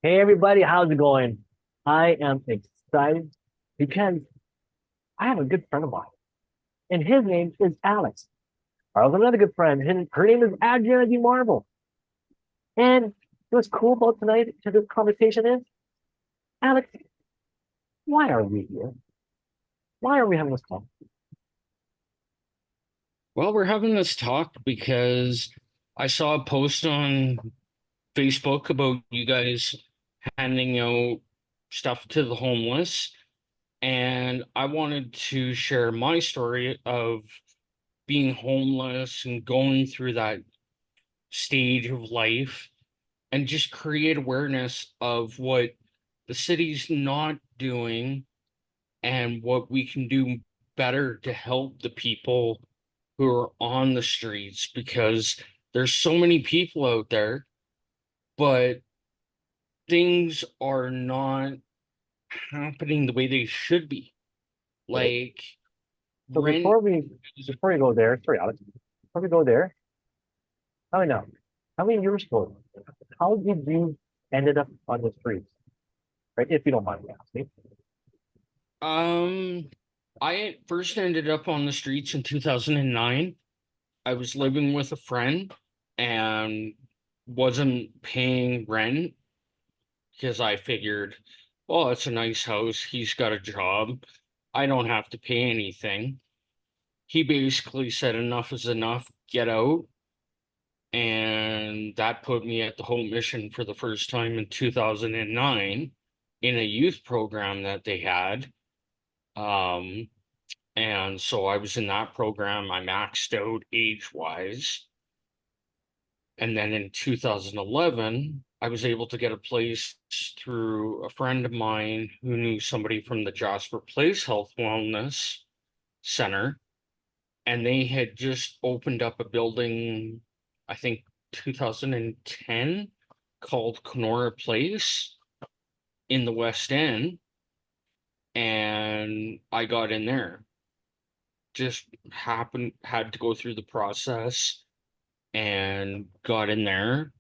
Hey everybody, how's it going? I am excited because I have a good friend of mine, and his name is Alex. I have another good friend, and her name is Adriana Marvel. And what's cool about tonight to this conversation is, Alex, why are we here? Why are we having this call? Well, we're having this talk because I saw a post on Facebook about you guys handing out stuff to the homeless, and I wanted to share my story of being homeless and going through that stage of life and just create awareness of what the city's not doing and what we can do better to help the people who are on the streets because there's so many people out there, but things are not happening the way they should be. Right. Like So rent is before we go there, sorry, Alex, before we go there, I know, how many years ago, how did you ended up on the streets, right? If you don't mind me asking. um I first ended up on the streets in 2009. I was living with a friend and wasn't paying rent because I figured, well, it's a nice house. He's got a job. I don't have to pay anything. He basically said, enough is enough, get out. And that put me at the Home Mission for the first time in 2009 in a youth program that they had. Um, and so I was in that program. I maxed out age wise. And then in 2011, I was able to get a place through a friend of mine who knew somebody from the Jasper Place Health Wellness Center. And they had just opened up a building, I think 2010, called Kenora Place in the West End. And I got in there. Just had to go through the process and got in there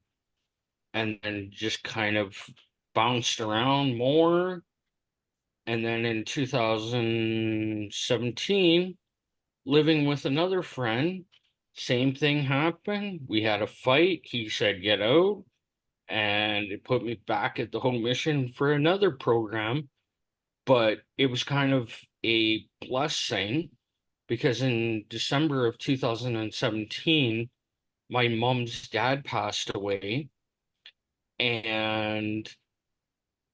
and then just kind of bounced around more. And then in 2017, living with another friend, same thing happened. We had a fight. He said, get out. And it put me back at the home mission for another program. But it was kind of a blessing because in December of 2017, my mom's dad passed away. And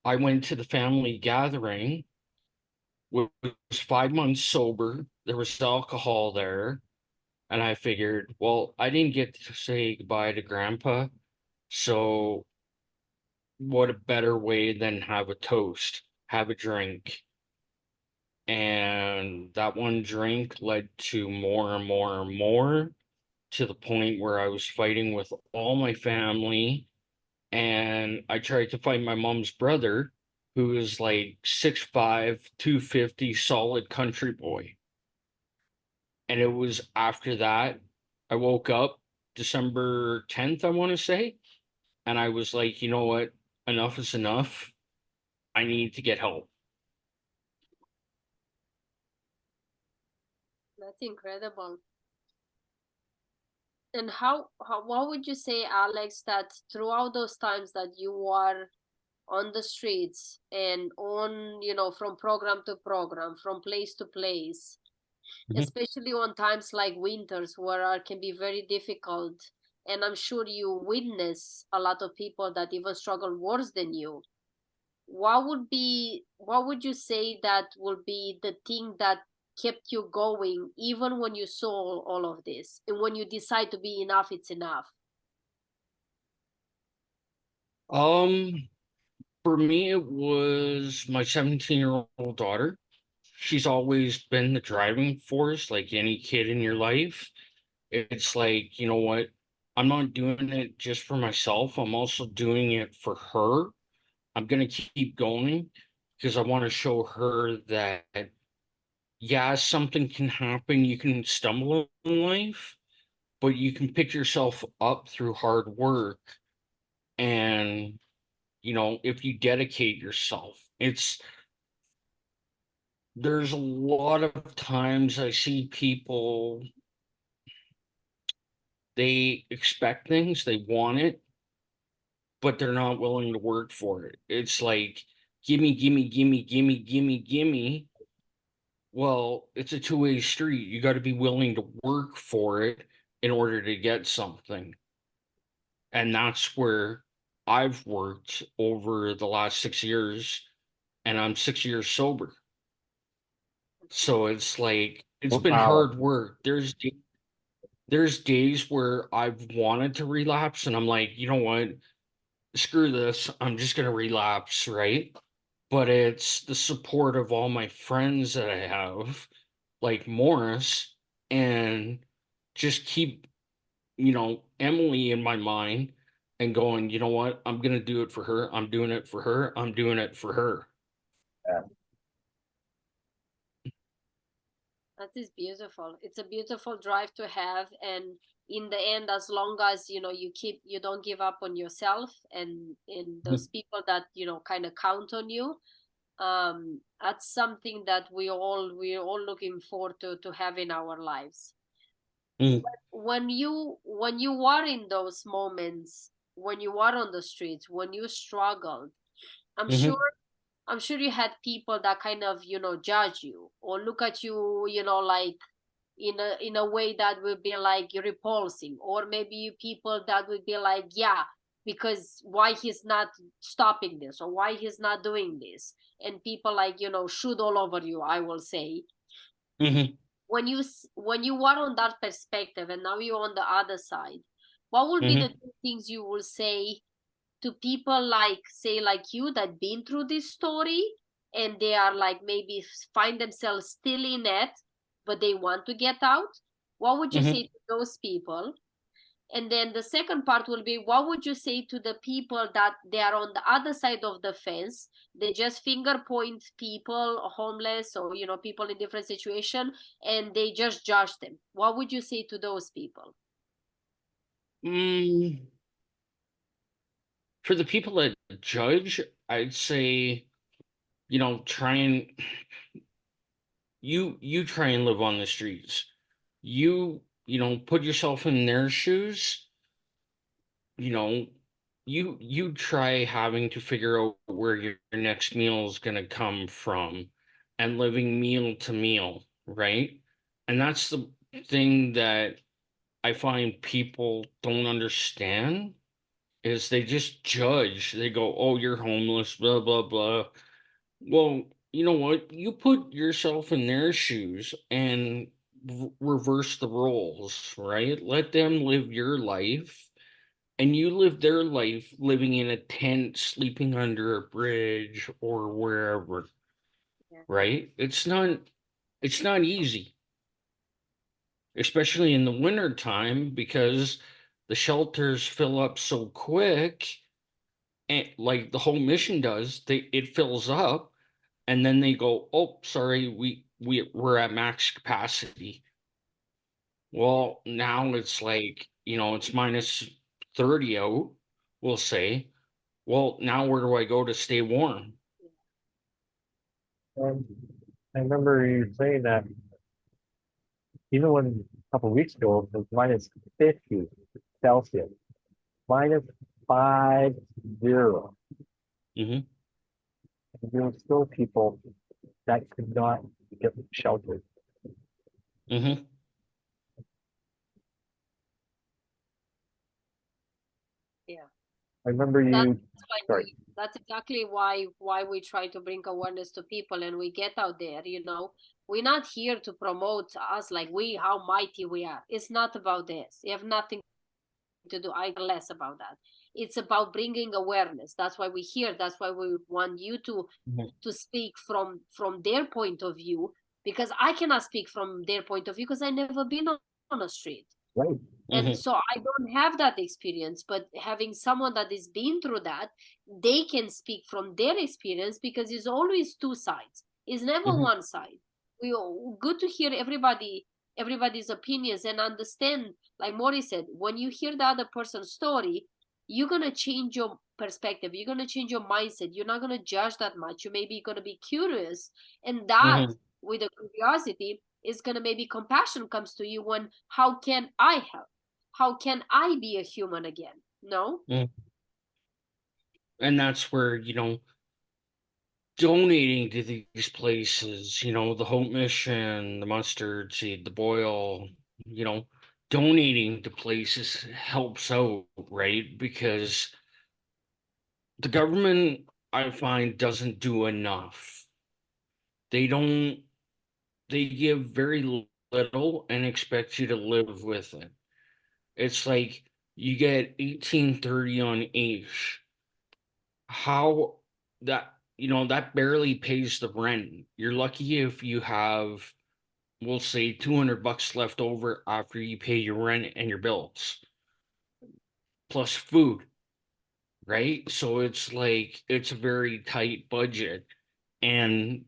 I went to the family gathering, was 5 months sober. There was alcohol there. And I figured, well, I didn't get to say goodbye to grandpa. So what a better way than have a toast, have a drink. And that one drink led to more and more and more to the point where I was fighting with all my family. And I tried to fight my mom's brother, who is like 6'5", 250, solid country boy. And it was after that I woke up December 10th, I want to say, and I was like, you know what? Enough is enough. I need to get help. That's incredible. And how what would you say, Alex, that throughout those times that you are on the streets and on, from program to program, from place to place, Mhm. especially on times like winters where it can be very difficult, and I'm sure you witness a lot of people that even struggle worse than you. What would you say that will be the thing that kept you going even when you saw all of this and when you decide to be enough, it's enough? Um, for me, it was my 17-year-old daughter. She's always been the driving force, like any kid in your life. It's like, you know what? I'm not doing it just for myself. I'm also doing it for her. I'm gonna keep going because I want to show her that, yeah, something can happen. You can stumble in life, but you can pick yourself up through hard work and if you dedicate yourself. There's a lot of times I see people, they expect things, they want it, but they're not willing to work for it. It's like, gimme, gimme, gimme, gimme, gimme, gimme. Well, it's a two-way street. You got to be willing to work for it in order to get something. And that's where I've worked over the last 6 years, and I'm 6 years sober. So it's like, it's been Wow. hard work. There's days where I've wanted to relapse, and I'm like, you know what? Screw this. I'm just gonna relapse, right? But it's the support of all my friends that I have, like Morris, and just keep, Emily in my mind and going, you know what? I'm gonna do it for her. I'm doing it for her. I'm doing it for her. That is beautiful. It's a beautiful drive to have, and in the end, as long as you don't give up on yourself and those people that kind of count on you, that's something that we're all looking forward to have in our lives. Mm. When you are in those moments, when you are on the streets, when you struggled, I'm Mhm. sure I'm sure you had people that kind of, judge you or look at you, like in a way that would be like repulsing, or maybe you people that would be like, yeah, because why he's not stopping this, or why he's not doing this, and people like, shoot all over you, I will say. Mhm. When you are on that perspective and now you're on the other side, what would be the Mhm. two things you will say to people like, say, like you, that been through this story and they are like maybe find themselves still in it, but they want to get out? What would you say Mhm. to those people? And then the second part will be, what would you say to the people that they are on the other side of the fence? They just finger point people, homeless, or people in different situation, and they just judge them. What would you say to those people? Mm. For the people that judge, I'd say, try and you try and live on the streets. Put yourself in their shoes. you know you try having to figure out where your next meal is going to come from, and living meal to meal, right? And that's the thing that I find people don't understand, is they just judge. They go, oh, you're homeless, blah blah blah. Well, you know what? You put yourself in their shoes and reverse the roles, right? Let them live your life, and you live their life living in a tent, sleeping under a bridge or wherever, Yeah. right? It's not easy, especially in the winter time, because the shelters fill up so quick, and like the whole mission does, it fills up, and then they go, oh, sorry, we're at max capacity. Well, now it's like, it's minus 30 out, we'll say. Well, now where do I go to stay warm? Um, I remember you saying that even when a couple of weeks ago it was minus 50 Celsius, minus 50. Hmm. And there were still people that could not get shelter. Hmm. Yeah. I remember That's you, why sorry, that's exactly why we try to bring awareness to people and we get out there. We're not here to promote us like how mighty we are. It's not about this. You have nothing to do. I care less about that. It's about bringing awareness. That's why we're here. That's why we want you to speak from their point of view, because I cannot speak from their point of view because I never been on a street. right, And Hmm. so I don't have that experience, but having someone that has been through that, they can speak from their experience, because it's always two sides. It's never Hmm. one side. We good to hear everybody's opinions and understand, like Maury said, when you hear the other person's story, you're gonna change your perspective. You're gonna change your mindset. You're not gonna judge that much. You maybe gonna be curious, and that Mhm. with the curiosity is gonna maybe compassion comes to you when how can I help? How can I be a human again? No? Mm. And that's where, donating to these places, the Hope Mission, the Mustard Seed, the Boil, you know, donating to places helps out, right? Because the government, I find, doesn't do enough. They don't, they give very little and expect you to live with it. It's like you get 1830 on each. How that barely pays the rent. You're lucky if you have, we'll say, 200 bucks left over after you pay your rent and your bills plus food, right? So it's like it's a very tight budget, and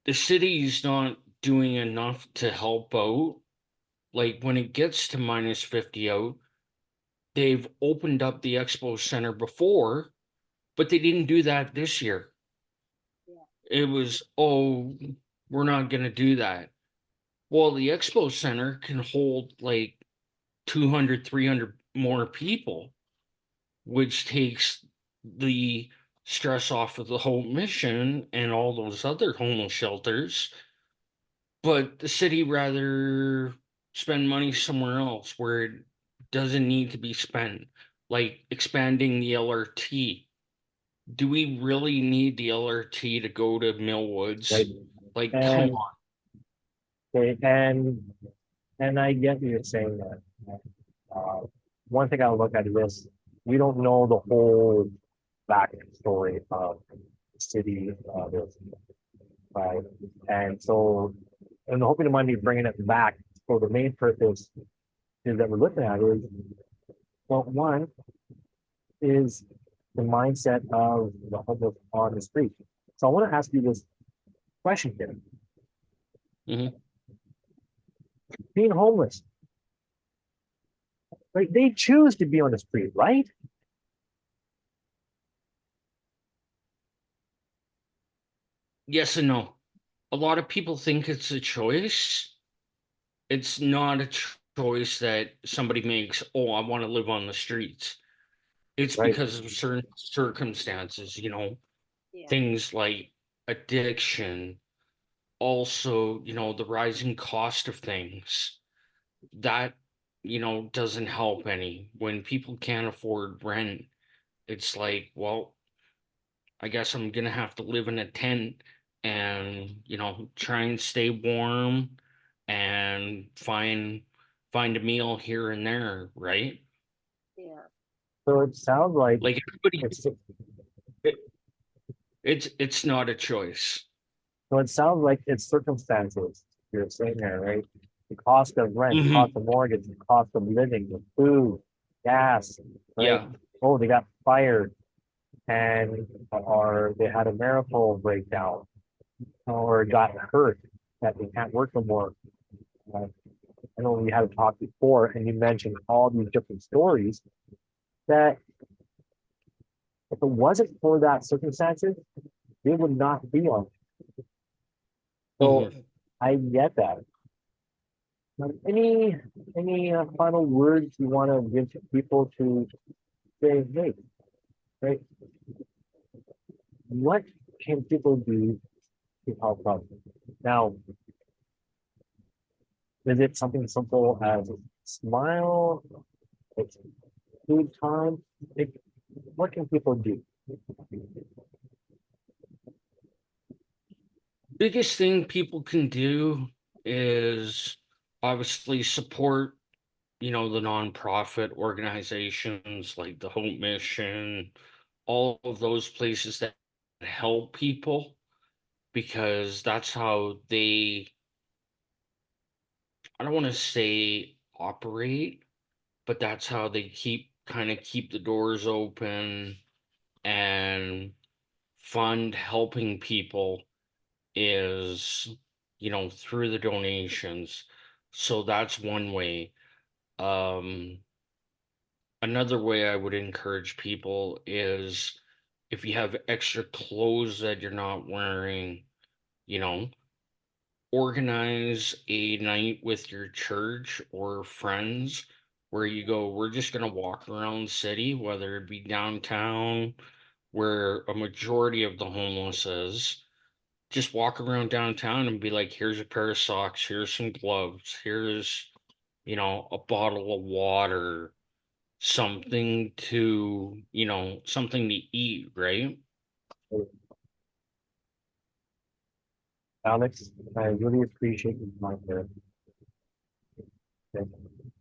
the city's not doing enough to help out. Like when it gets to minus 50 out, they've opened up the expo center before, but they didn't do that this year. Yeah. It was, oh, we're not going to do that. Well, the expo center can hold like 200, 300 more people, which takes the stress off of the whole mission and all those other homeless shelters. But the city rather spend money somewhere else where it doesn't need to be spent, like expanding the LRT. Do we really need the LRT to go to Right. Millwoods? Like, come And on. okay, and I get what you're saying that. Uh, one thing I would look at is we don't know the whole backstory of the city, this, right? And so, and hoping to mind me bringing it back. So the main purpose is that we're looking at is, well, one is the mindset of the homeless on the street. So I want to ask you this question here. Mhm. Being homeless, right? They choose to be on the street, right? Yes and no. A lot of people think it's a choice. It's not a choice that somebody makes. Oh, I want to live on the streets. It's Right. because of certain circumstances, Yeah. things like addiction, also, the rising cost of things. That, doesn't help any. When people can't afford rent, it's like, well, I guess I'm gonna have to live in a tent and, try and stay warm and find a meal here and there, right? Yeah. So it sounds like Like everybody, it's it, it's not a choice. so it sounds like it's circumstances you're saying there, right? The cost of rent, the cost Mhm. of mortgage, the cost of living, the food, gas, right? Yeah. Oh, they got fired and or they had a marital breakdown or got hurt that they can't work no more. Uh, I know we had a talk before and you mentioned all these different stories that if it wasn't for that circumstances, they would not be on. So Mhm. I get that. Any final words you want to give to people to say, hey, right? What can people do to help out? Now, is it something simple as a smile? It's food time. Like, what can people do? Biggest thing people can do is obviously support, the nonprofit organizations like the Hope Mission, all of those places that help people, because that's how they, I don't want to say operate, but that's how they keep the doors open and fund helping people is, through the donations. So that's one way. Um, another way I would encourage people is if you have extra clothes that you're not wearing, you know, organize a night with your church or friends where you go, we're just going to walk around the city, whether it be downtown, where a majority of the homeless is. Just walk around downtown and be like, here's a pair of socks, here's some gloves, here's, a bottle of water, something to, something to eat, right? Alex, I really appreciate your time there. Thank you.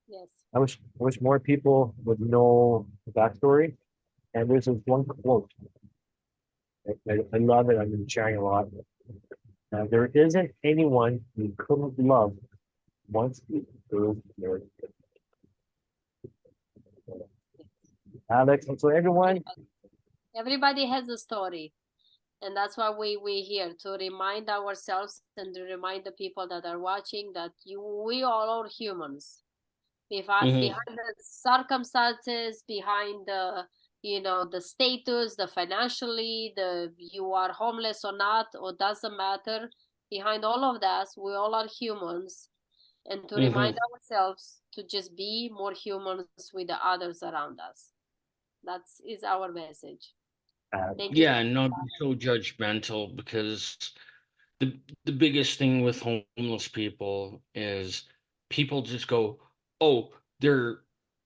Yes. I wish more people would know the backstory. And there's this one quote. I love it. I've been sharing a lot. There isn't anyone you couldn't love once you proved your Alex. And so everyone, Everybody has a story. And that's why we're here to remind ourselves and to remind the people that are watching that we all are humans. Mm-hmm. Behind the circumstances, behind the status, the financially, the you are homeless or not, or doesn't matter. Behind all of that, we all are humans, and to remind Mm-hmm. ourselves to just be more humans with the others around us. That is our message. Thank you Yeah, so and not be so judgmental, because the biggest thing with homeless people is people just go, oh, they're,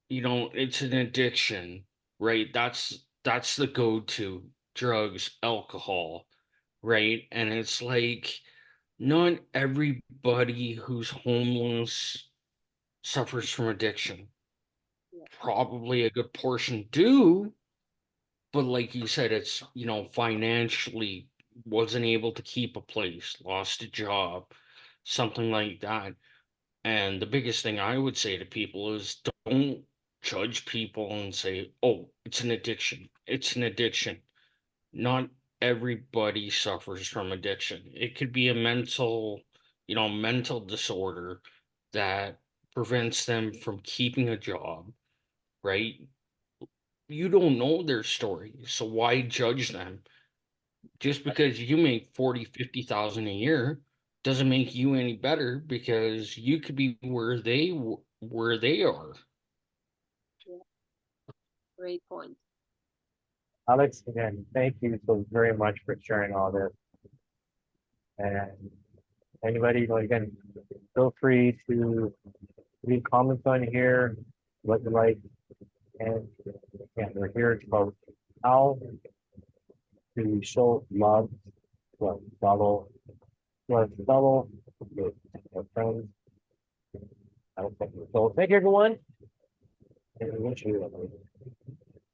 it's an addiction, right? That's the go-to, drugs, alcohol, right? And it's like, not everybody who's homeless suffers from addiction. much. Probably a good portion do, but like you said, it's, financially wasn't able to keep a place, lost a job, something like that. And the biggest thing I would say to people is, don't judge people and say, oh, it's an addiction. It's an addiction. Not everybody suffers from addiction. It could be a mental disorder that prevents them from keeping a job, right? You don't know their story, so why judge them? Just because you make 40, 50,000 a year doesn't make you any better, because you could be where they are. Yeah, great point. Alex, again, thank you so very much for sharing all this. And anybody, again, feel free to leave comments on here, what you like, and yeah, we're here to about how to show love to our fellow our friends. I don't think so. Thank you, everyone, and we wish you a